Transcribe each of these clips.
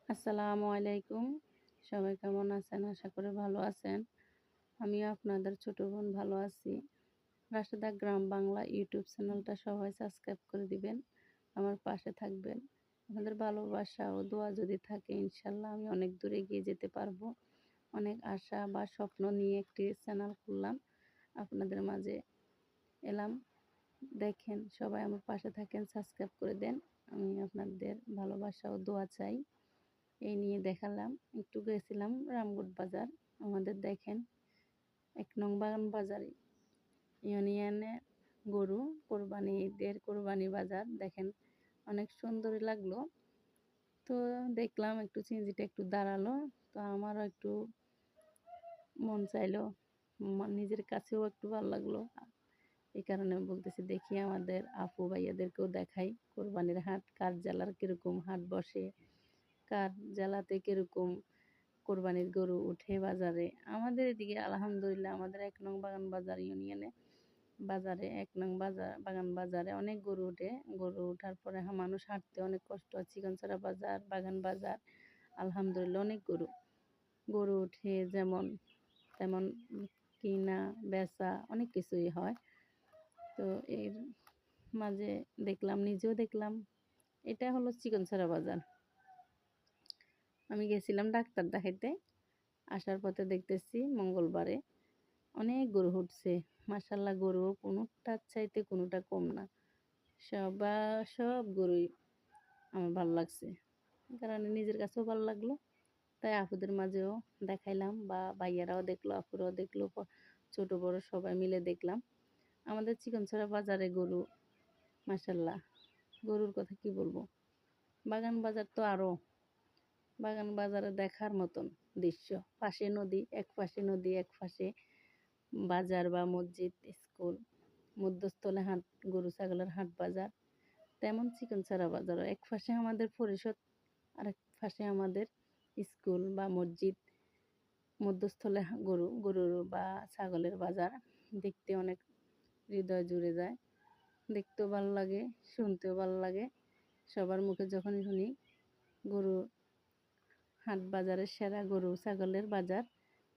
আসসালামু আলাইকুম। সবাই কেমন আছেন? আশা করি ভালো আছেন। আমিও আপনাদের ছোট বোন ভালো আছি। রাশেদা গ্রাম বাংলা ইউটিউব চ্যানেলটা সবাই সাবস্ক্রাইব করে দিবেন। আমার পাশে থাকবেন। আপনাদের ভালোবাসা ও দোয়া যদি থাকে ইনশাআল্লাহ আমি অনেক দূরে এগিয়ে যেতে পারবো। অনেক আশা বা স্বপ্ন নিয়ে একটি চ্যানেল খুললাম। আপনাদের মাঝে এলাম। দেখেন সবাই আমার পাশে থাকেন, সাবস্ক্রাইব করে দেন। আমি আপনাদের ভালোবাসা ও দোয়া চাই। এই নিয়ে দেখালাম। একটু গেছিলাম রামগড় বাজার। আমাদের দেখেন ১ নং বাগান বাজারে ইউনিয়নে গরু কোরবানি ঈদের কোরবানি বাজার দেখেন অনেক সুন্দরই লাগলো। তো দেখলাম একটু চিংড়িটা একটু দাঁড়ালো। তো আমারও একটু মন চাইলো। নিজের কাছেও একটু ভালো লাগলো। এই কারণে আমি বলতেছি দেখি আমাদের আপু ভাইয়াদেরকেও দেখাই কোরবানির হাট কার জেলার কিরকম হাট বসে, কার জেলাতে কিরকম কোরবানির গরু উঠে বাজারে। আমাদের এদিকে আলহামদুলিল্লাহ আমাদের ১ নং বাগান বাজার ইউনিয়নে বাজারে ১ নং বাগান বাজারে অনেক গরু উঠে। গরু উঠার পরে মানুষ হাঁটতে অনেক কষ্ট হয়। চিকনচারা বাজার, বাগান বাজার আলহামদুলিল্লাহ অনেক গরু উঠে যেমন তেমন কিনা বেচা অনেক কিছুই হয়। তো এর মাঝে দেখলাম, নিজেও দেখলাম এটা হলো চিকনচারা বাজার। আমি গেছিলাম ডাক্তার দেখাইতে। আসার পথে দেখতেছি মঙ্গলবারে অনেক গরু উঠছে। মাশাআল্লাহ গরু কোনোটার চাইতে কোনোটা কম না। সব গরুই আমার ভালো লাগছে। কারণ নিজের কাছেও ভালো লাগলো। তাই আপুদের মাঝেও দেখাইলাম বা ভাইয়ারাও দেখলো, আপুরাও দেখলো, ছোট বড় সবাই মিলে দেখলাম। আমাদের চিকনছড়া বাজারে গরু মাশাআল্লাহ গরুর কথা কি বলবো। বাগান বাজার তো আরো বাগান বাজারে দেখার মতন দৃশ্য। পাশে নদী, এক পাশে নদী, এক পাশে বাজার বা মসজিদ, স্কুল, মধ্যস্থলে হাট, গরু ছাগলের হাট বাজার। তেমন চিকনচারা বাজারও এক পাশে আমাদের পরিষদ, আরেক পাশে আমাদের স্কুল বা মসজিদ, মধ্যস্থলে গরুর বা ছাগলের বাজার। দেখতে অনেক হৃদয় জুড়ে যায়। দেখতেও ভালো লাগে, শুনতেও ভালো লাগে। সবার মুখে যখন শুনি গরু হাট বাজারের সেরা গরু ছাগলের বাজার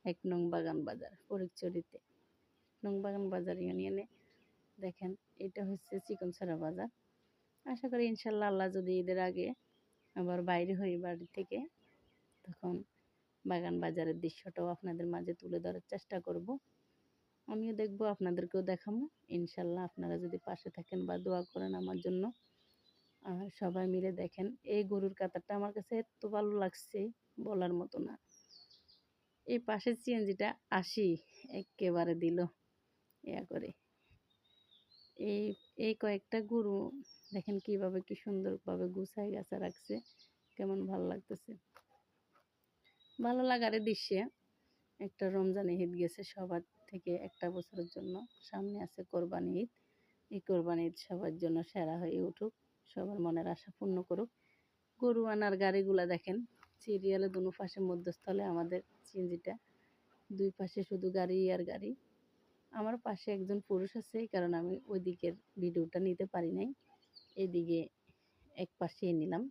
১ নং বাগান বাজার ফটিকছড়িতে। ১ নং বাগান বাজার ইউনিয়নে দেখেন এটা হচ্ছে চিকনছড়া বাজার। আশা করি ইনশাল্লাহ আল্লাহ যদি ঈদের আগে আবার বাইরে হই বাড়ি থেকে, তখন বাগান বাজারের দৃশ্যটাও আপনাদের মাঝে তুলে ধরার চেষ্টা করব। আমিও দেখবো, আপনাদেরকেও দেখাবো ইনশাল্লাহ। আপনারা যদি পাশে থাকেন বা দোয়া করেন আমার জন্য। আর সবাই মিলে দেখেন এই গরুর কাতারটা আমার কাছে এত ভালো লাগছে বলার মতো না। এই পাশের সিএনজিটা ৮০ একেবারে দিল ইয়া করে। এই এই কয়েকটা গরু দেখেন কিভাবে কি সুন্দরভাবে গুছাই গাছা রাখছে, কেমন ভালো লাগতেছে। ভালো লাগার দৃশ্যে একটা রমজান ঈদ গেছে সবার থেকে একটা বছরের জন্য। সামনে আছে কোরবানি ঈদ। এই কোরবানি ঈদ সবার জন্য সেরা হয়ে উঠুক, সবার মনের আশা পূর্ণ করুক। গরু আনার গাড়িগুলা দেখেন সিরিয়ালে দুনো পাশে মধ্যস্থলে আমাদের সিএনজিটা, দুই পাশে শুধু গাড়ি আর গাড়ি। আমার পাশে একজন পুরুষ আছে, এই কারণে আমি ওই দিকের ভিডিওটা নিতে পারি নাই। এদিকে এক পাশে নিলাম।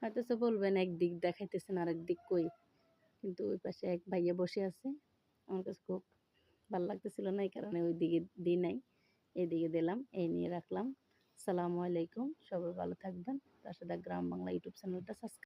হয়তো সে বলবেন একদিক দেখাইতেছেন আর একদিক কই, কিন্তু ওই পাশে এক ভাইয়া বসে আছে। আমার কাছে খুব ভালো লাগতেছিল না, এই কারণে ওই দিকে দিই নাই, এদিকে দিলাম। এই নিয়ে রাখলাম। আসসালামু আলাইকুম, সবাই ভালো থাকবেন। রাশেদা গ্রাম বাংলা ইউটিউব চ্যানেলটা সাবস্ক্রাইব